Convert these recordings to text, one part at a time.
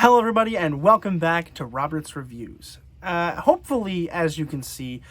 Hello everybody and welcome back to Robert's Reviews. Hopefully, as you can see,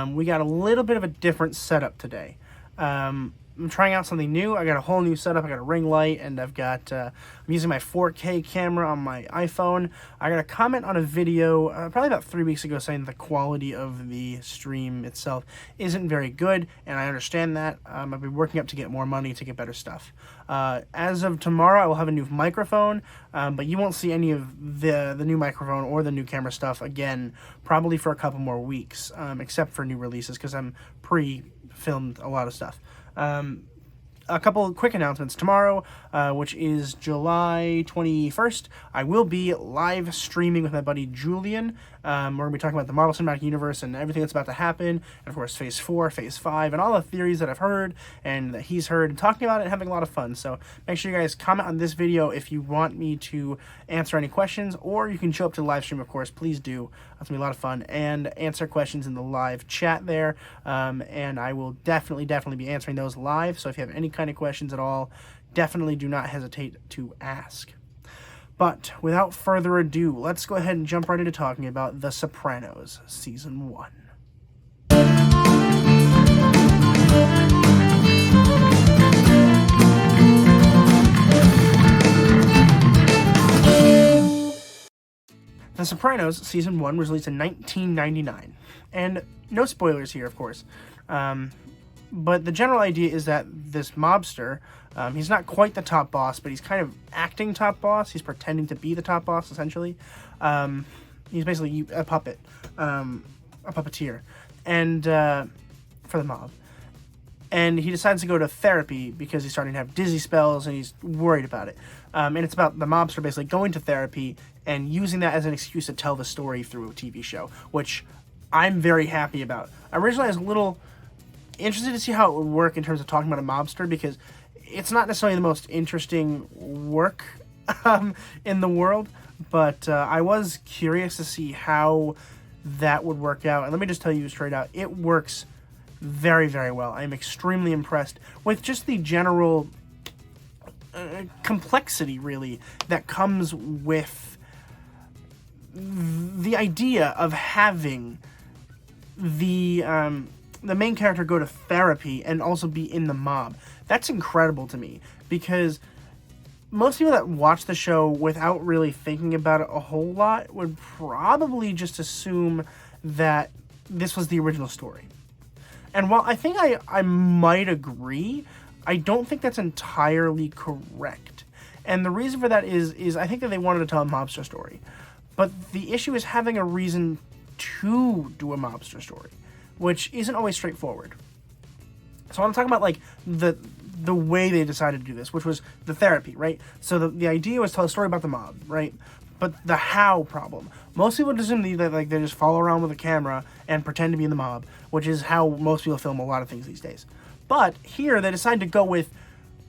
we got a little bit of a different setup today. I'm trying out something new. I got a whole new setup. I got a ring light, and I'm using my 4K camera on my iPhone. I got a comment on a video probably about 3 weeks ago saying the quality of the stream itself isn't very good, and I understand that. I've been working up to get more money to get better stuff. As of tomorrow, I will have a new microphone, but you won't see any of the new microphone or the new camera stuff again probably for a couple more weeks, except for new releases because I'm pre-filmed a lot of stuff. A couple of quick announcements. Tomorrow, which is July 21st, I will be live streaming with my buddy Julian. We're going to be talking about the Marvel Cinematic Universe and everything that's about to happen, and of course Phase 4, Phase 5, and all the theories that I've heard and that he's heard, and talking about it and having a lot of fun. So make sure you guys comment on this video if you want me to answer any questions, or you can show up to the live stream, of course. Please do. It's going to be a lot of fun, and answer questions in the live chat there, and I will definitely be answering those live. So if you have any kind of questions at all, definitely do not hesitate to ask. But without further ado, let's go ahead and jump right into talking about The Sopranos Season 1. The Sopranos Season 1 was released in 1999. And no spoilers here, of course. But the general idea is that this mobster, he's not quite the top boss, but he's kind of acting top boss. He's pretending to be the top boss, essentially. He's basically a puppet, a puppeteer, and for the mob. And he decides to go to therapy because he's starting to have dizzy spells and he's worried about it. And it's about the mobster basically going to therapy and using that as an excuse to tell the story through a TV show, which I'm very happy about. Originally, I was a little interested to see how it would work in terms of talking about a mobster, because it's not necessarily the most interesting work in the world, but I was curious to see how that would work out. And let me just tell you straight out, it works very, very well. I'm extremely impressed with just the general complexity, really, that comes with the idea of having the main character go to therapy and also be in the mob. That's incredible to me, because most people that watch the show without really thinking about it a whole lot would probably just assume that this was the original story. And while I think I might agree, I don't think that's entirely correct. And the reason for that is I think that they wanted to tell a mobster story. But the issue is having a reason to do a mobster story, which isn't always straightforward. So I want to talk about like the way they decided to do this, which was the therapy, right? So the idea was to tell a story about the mob, right? But the how problem. Most people just assume that like they just follow around with a camera and pretend to be in the mob, which is how most people film a lot of things these days. But here they decided to go with,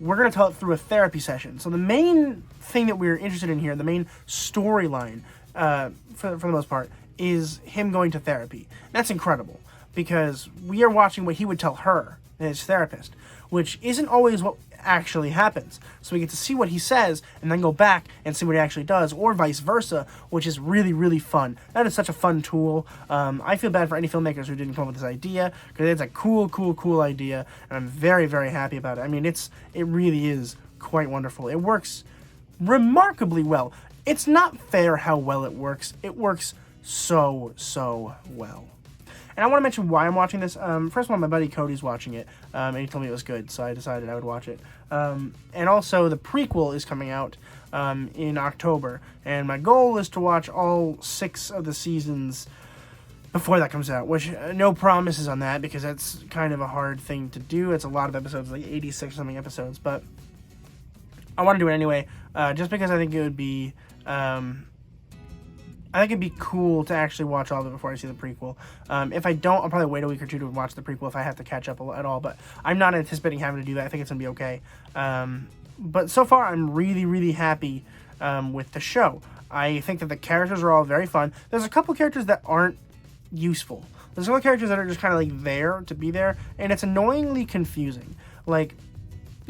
we're going to tell it through a therapy session. So the main thing that we're interested in here, the main storyline, for the most part, is him going to therapy. That's incredible, because we are watching what he would tell her, his therapist, which isn't always what actually happens. So we get to see what he says and then go back and see what he actually does, or vice versa, which is really, really fun. That is such a fun tool. I feel bad for any filmmakers who didn't come up with this idea, because it's a cool idea, and I'm very, very happy about it. I mean, it really is quite wonderful. It works remarkably well. It's not fair how well it works. It works so well. And I want to mention why I'm watching this. First of all, my buddy Cody's watching it, and he told me it was good, so I decided I would watch it. And also, the prequel is coming out in October, and my goal is to watch all 6 of the seasons before that comes out, which no promises on that, because that's kind of a hard thing to do. It's a lot of episodes, like 86 or something episodes, but I want to do it anyway, just because I think it would be it'd be cool to actually watch all of it before I see the prequel. If I don't, I'll probably wait a week or two to watch the prequel if I have to catch up at all, but I'm not anticipating having to do that. I think it's going to be okay. But so far, I'm really, really happy with the show. I think that the characters are all very fun. There's a couple characters that aren't useful. There's a couple characters that are just kind of like there to be there, and it's annoyingly confusing. Like,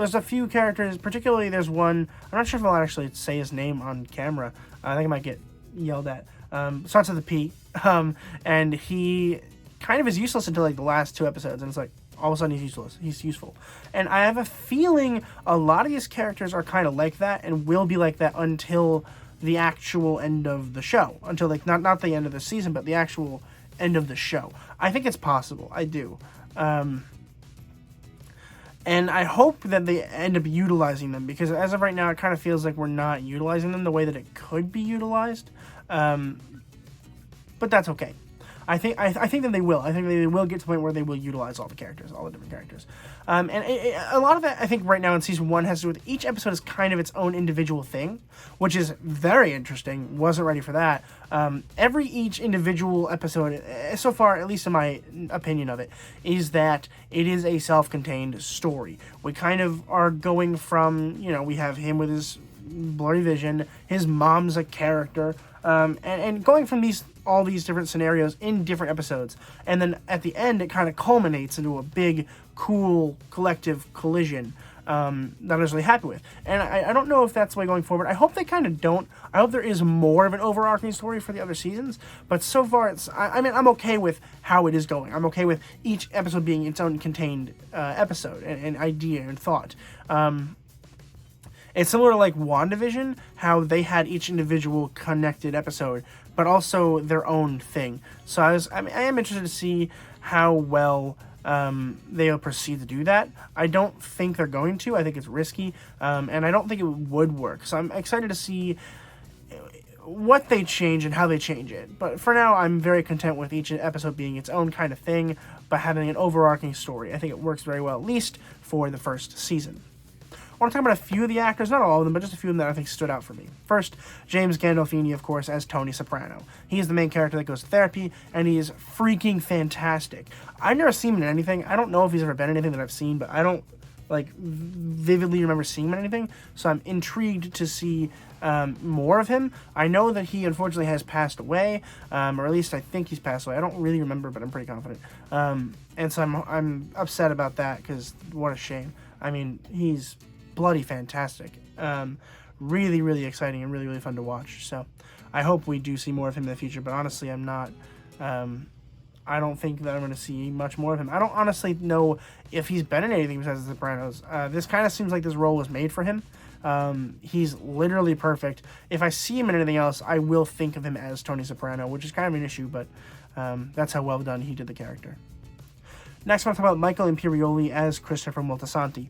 there's a few characters, particularly there's one, I'm not sure if I'll actually say his name on camera. I think I might get yelled at. Starts with a P. And he kind of is useless until like the last 2 episodes, and it's like, all of a sudden he's useless. He's useful. And I have a feeling a lot of these characters are kind of like that and will be like that until the actual end of the show. Until like, not the end of the season, but the actual end of the show. I think it's possible. I do. And I hope that they end up utilizing them, because as of right now, it kind of feels like we're not utilizing them the way that it could be utilized. But that's okay. I think that they will. I think they will get to the point where they will utilize all the characters, all the different characters. And a lot of that, I think, right now in season 1 has to do with each episode is kind of its own individual thing, which is very interesting. Wasn't ready for that. Each individual episode, so far, at least in my opinion of it, is that it is a self-contained story. We kind of are going from, we have him with his blurry vision, his mom's a character, and going from all these different scenarios in different episodes, and then at the end it kind of culminates into a big, cool, collective collision that I was really happy with. And I don't know if that's the way going forward. I hope they kind of don't. I hope there is more of an overarching story for the other seasons, but so far I'm okay with how it is going. I'm okay with each episode being its own contained episode and idea and thought. It's similar to like WandaVision, how they had each individual connected episode, but also their own thing. So I am interested to see how well they'll proceed to do that. I don't think they're going to. I think it's risky, and I don't think it would work. So I'm excited to see what they change and how they change it. But for now, I'm very content with each episode being its own kind of thing, but having an overarching story. I think it works very well, at least for the first season. I want to talk about a few of the actors, not all of them, but just a few of them that I think stood out for me. First, James Gandolfini, of course, as Tony Soprano. He is the main character that goes to therapy, and he is freaking fantastic. I've never seen him in anything. I don't know if he's ever been in anything that I've seen, but I don't, vividly remember seeing him in anything, so I'm intrigued to see more of him. I know that he, unfortunately, has passed away, or at least I think he's passed away. I don't really remember, but I'm pretty confident. And so I'm upset about that, because what a shame. I mean, he's bloody fantastic. Really, really exciting and really, really fun to watch. So I hope we do see more of him in the future, but honestly, I'm not, I don't think that I'm going to see much more of him. I don't honestly know if he's been in anything besides The Sopranos. This kind of seems like this role was made for him. He's literally perfect. If I see him in anything else, I will think of him as Tony Soprano, which is kind of an issue, but that's how well done he did the character. Next, I want to talk about Michael Imperioli as Christopher Moltisanti.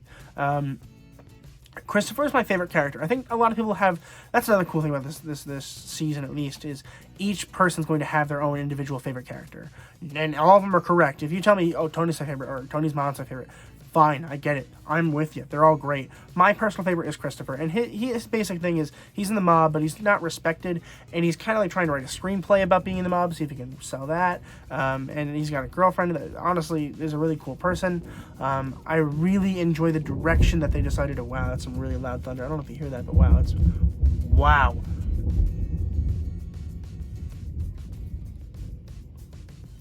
Christopher is my favorite character. I think a lot of people have. That's another cool thing about this season, at least, is each person's going to have their own individual favorite character, and all of them are correct. If you tell me, "Oh, Tony's my favorite," or "Tony's mom's my favorite," fine, I get it. I'm with you. They're all great. My personal favorite is Christopher, and his basic thing is he's in the mob, but he's not respected, and he's kind of like trying to write a screenplay about being in the mob, see if he can sell that. And he's got a girlfriend that honestly is a really cool person. I really enjoy the direction that they decided to. Wow, that's some really loud thunder. I don't know if you hear that, but wow, it's wow.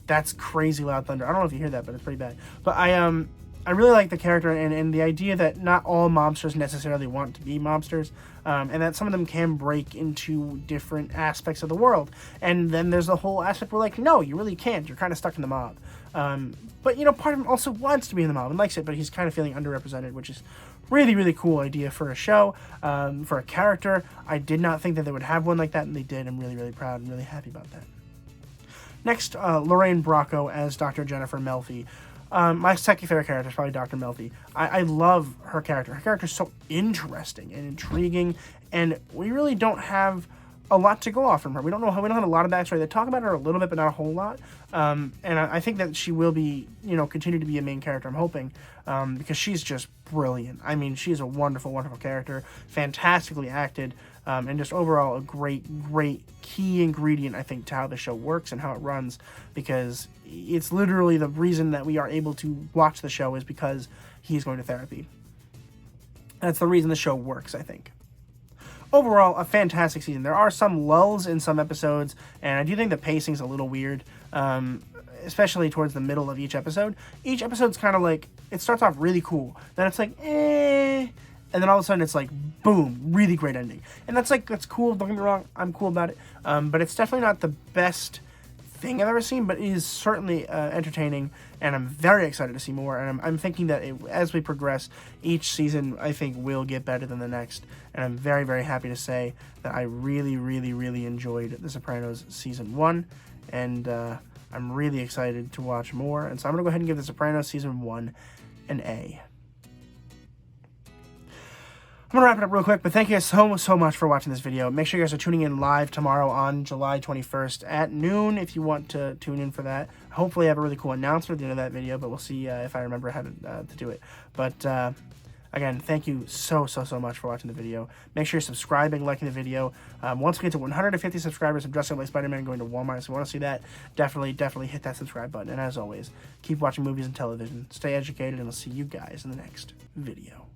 That's crazy loud thunder. I don't know if you hear that, but it's pretty bad. But I really like the character and the idea that not all mobsters necessarily want to be mobsters, and that some of them can break into different aspects of the world. And then there's the whole aspect where, like, no, you really can't. You're kind of stuck in the mob. But, part of him also wants to be in the mob and likes it, but he's kind of feeling underrepresented, which is really, really cool idea for a show, for a character. I did not think that they would have one like that, and they did. I'm really, really proud and really happy about that. Next, Lorraine Bracco as Dr. Jennifer Melfi. My second favorite character is probably Dr. Melfi. I love her character. Her character is so interesting and intriguing, and we really don't have a lot to go off from her. We don't have a lot of backstory. They talk about her a little bit, but not a whole lot. And I think that she will be, continue to be a main character, I'm hoping, because she's just brilliant. I mean, she's a wonderful, wonderful character, fantastically acted, and just overall a great, great key ingredient, I think, to how the show works and how it runs, because it's literally the reason that we are able to watch the show is because he's going to therapy. That's the reason the show works, I think. Overall, a fantastic season. There are some lulls in some episodes, and I do think the pacing's a little weird. especially towards the middle of each episode's kind of like, it starts off really cool, then it's like, and then all of a sudden it's like, boom, really great ending. And that's cool, don't get me wrong, I'm cool about it. But it's definitely not the best thing I've ever seen, but it is certainly entertaining, and I'm very excited to see more. And I'm thinking that as we progress, each season I think will get better than the next. And I'm very, very happy to say that I really, really, really enjoyed The Sopranos Season 1, and I'm really excited to watch more. And so I'm going to go ahead and give The Sopranos Season 1 an A. I'm going to wrap it up real quick, but thank you guys so much for watching this video. Make sure you guys are tuning in live tomorrow on July 21st at noon if you want to tune in for that. Hopefully I have a really cool announcement at the end of that video, but we'll see if I remember how to do it. But again, thank you so much for watching the video. Make sure you're subscribing, liking the video. Once we get to 150 subscribers, I'm dressing up like Spider-Man going to Walmart, so if you want to see that, definitely hit that subscribe button. And as always, keep watching movies and television, stay educated, and I'll see you guys in the next video.